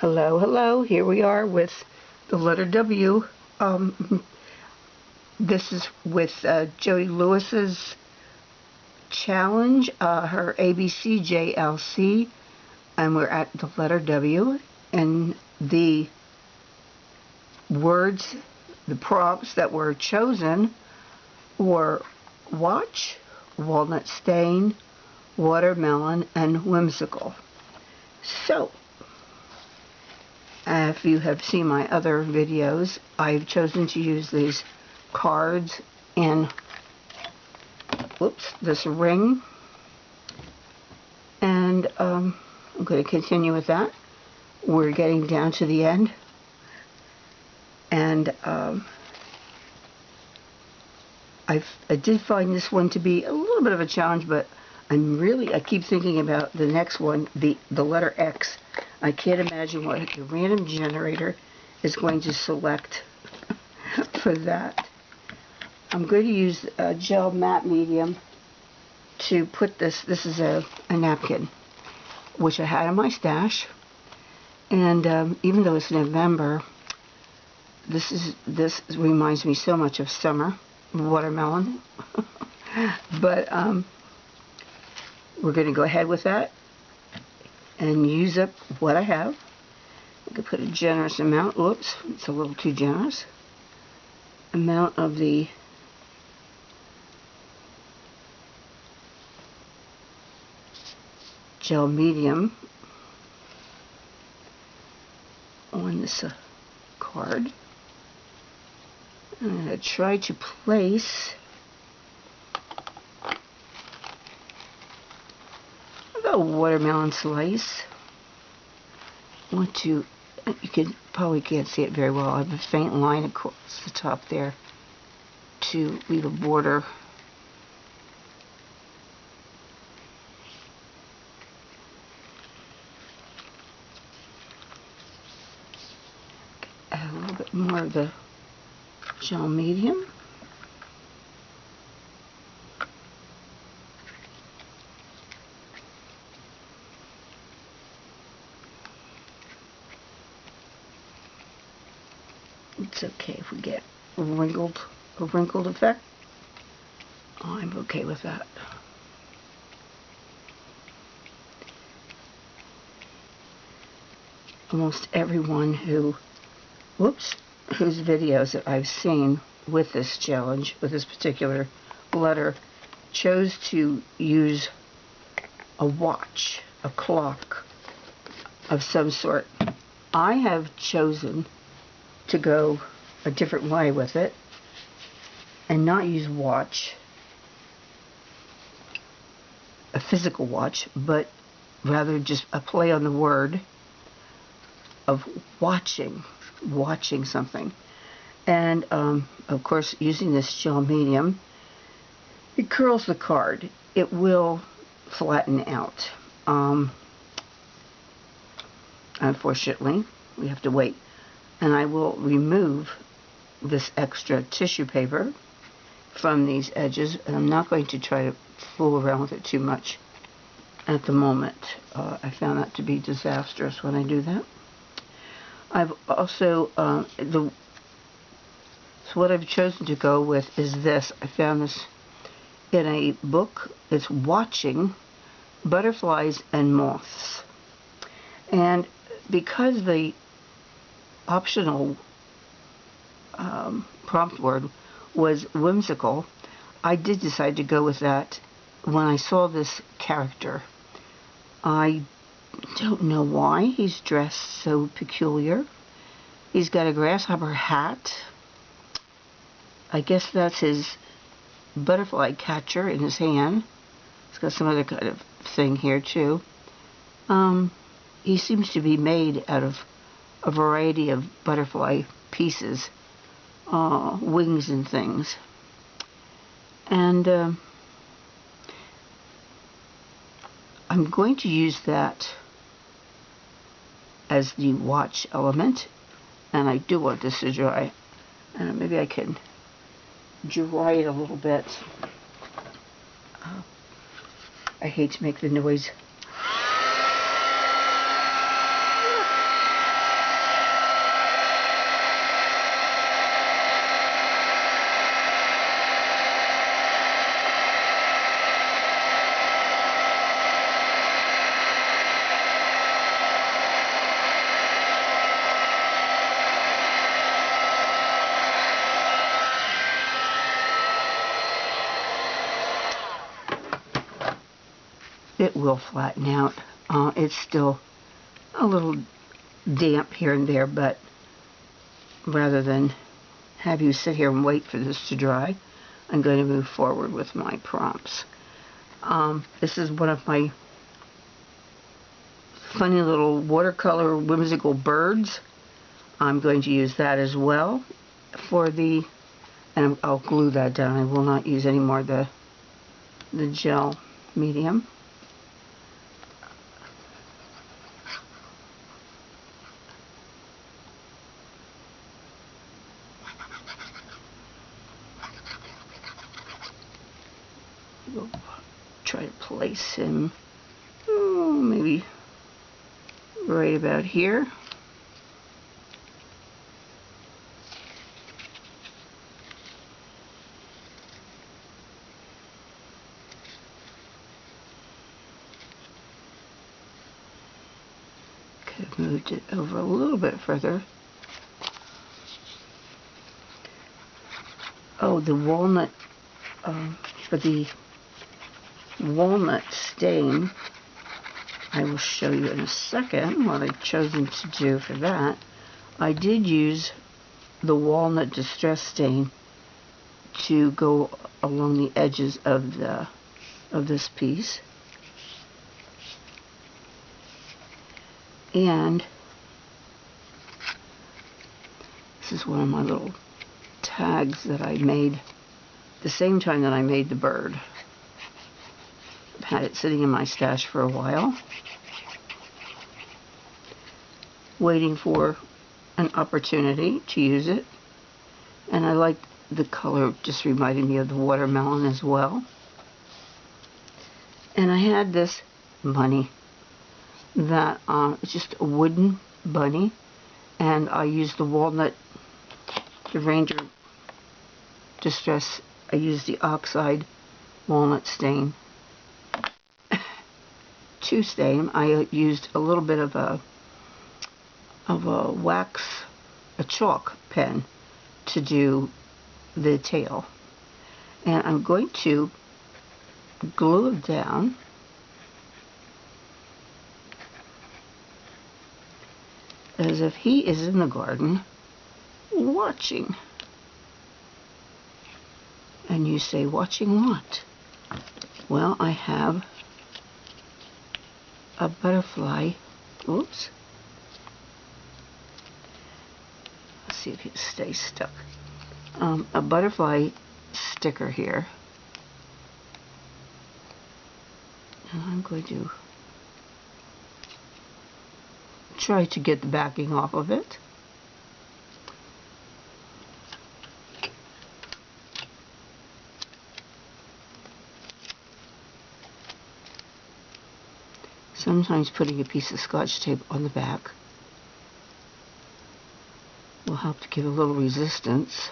Hello, hello. Here we are with the letter W. This is with Jodi Lewis's challenge, her abcjlc, and we're at the letter W. And the words, the prompts that were chosen were watch, walnut stain, watermelon, and whimsical. So, if you have seen my other videos, I've chosen to use these cards in, this ring. And I'm going to continue with that. We're getting down to the end. And I did find this one to be a little bit of a challenge, but I keep thinking about the next one, the letter X. I can't imagine what the random generator is going to select for that. I'm going to use a gel matte medium to put this. This is a napkin, which I had in my stash. And even though it's November, this reminds me so much of summer, watermelon. But we're going to go ahead with that and use up what I have. I could put a generous amount. Oops, it's a little too generous. Amount of the gel medium on this card. I'm going to try to place a watermelon slice. You probably can't see it very well. I have a faint line across the top there to leave a border. Add a little bit more of the gel medium. It's okay if we get a wrinkled effect. I'm okay with that. Almost everyone whose videos that I've seen with this challenge, with this particular letter, chose to use a watch, a clock of some sort. I have chosen to go a different way with it and not use watch, a physical watch, but rather just a play on the word of watching something. And of course, using this gel medium, it curls the card. It will flatten out. Unfortunately, we have to wait. And I will remove this extra tissue paper from these edges, and I'm not going to try to fool around with it too much at the moment. I found that to be disastrous when I do that. I've also, so what I've chosen to go with is this. I found this in a book. It's Watching Butterflies and Moths. And because the optional prompt word was whimsical, I did decide to go with that when I saw this character. I don't know why he's dressed so peculiar. He's got a grasshopper hat. I guess that's his butterfly catcher in his hand. He's got some other kind of thing here too. He seems to be made out of a variety of butterfly pieces, wings and things. And I'm going to use that as the watch element, and I do want this to dry. And maybe I can dry it a little bit. I hate to make the noise. will flatten out. It's still a little damp here and there, but rather than have you sit here and wait for this to dry, I'm going to move forward with my prompts. This is one of my funny little watercolor whimsical birds. I'm going to use that as well for the, and I'll glue that down. I will not use any more of the gel medium. We'll try to place him, maybe right about here. Could have moved it over a little bit further. Oh, the walnut, for the walnut stain, I will show you in a second what I've chosen to do for that. I did use the walnut distress stain to go along the edges of this piece, and this is one of my little tags that I made the same time that I made the bird. I've had it sitting in my stash for a while, waiting for an opportunity to use it, and I like the color, just reminded me of the watermelon as well. And I had this bunny that it's just a wooden bunny, and I used the walnut, the Ranger Distress, I used the oxide walnut stain to stain. I used a little bit of a wax, a chalk pen to do the tail, and I'm going to glue it down as if he is in the garden watching. And you say, watching what? Well, I have a butterfly. Oops. Let's see if it stays stuck. A butterfly sticker here. And I'm going to try to get the backing off of it. Sometimes putting a piece of Scotch tape on the back will help to give a little resistance.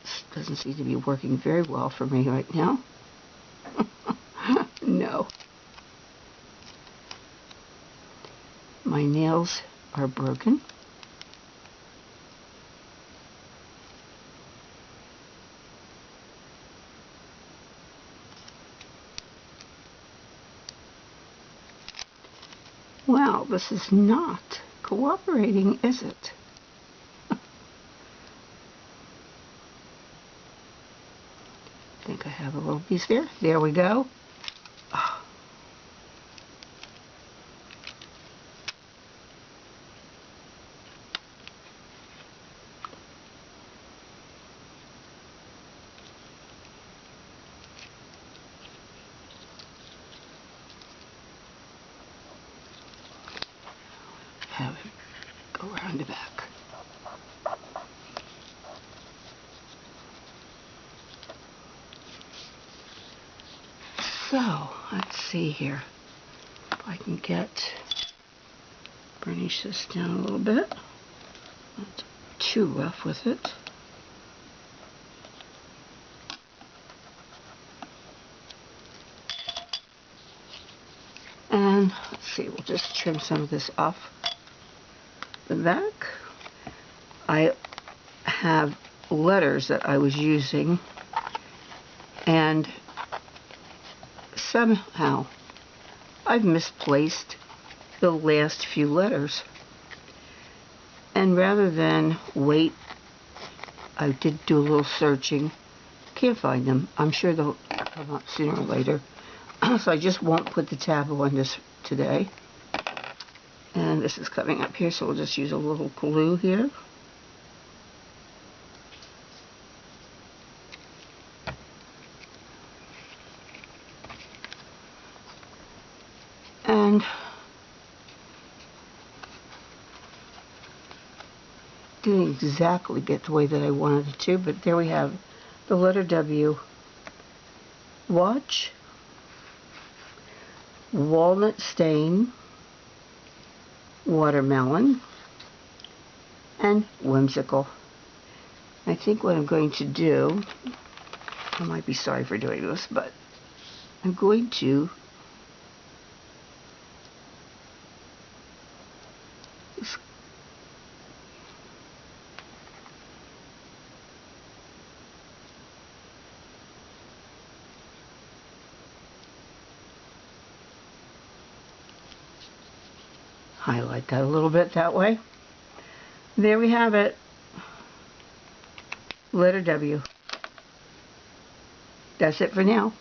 This doesn't seem to be working very well for me right now. No. My nails are broken. Well, this is not cooperating, is it? I think I have a little piece there. There we go. Oh. Have it go around the back. So, let's see here if I can burnish this down a little bit. Not too rough with it. And let's see, we'll just trim some of this off the back. I have letters that I was using, and somehow I've misplaced the last few letters. And rather than wait, I did do a little searching. Can't find them. I'm sure they'll come up sooner or later. So I just won't put the tab on this today. And this is coming up here, so we'll just use a little glue here. And didn't exactly get the way that I wanted it to, but there we have the letter W. Watch, walnut stain, watermelon, and whimsical. I think what I'm going to do, I might be sorry for doing this, but I'm going to just highlight that a little bit that way. There we have it. Letter W. That's it for now.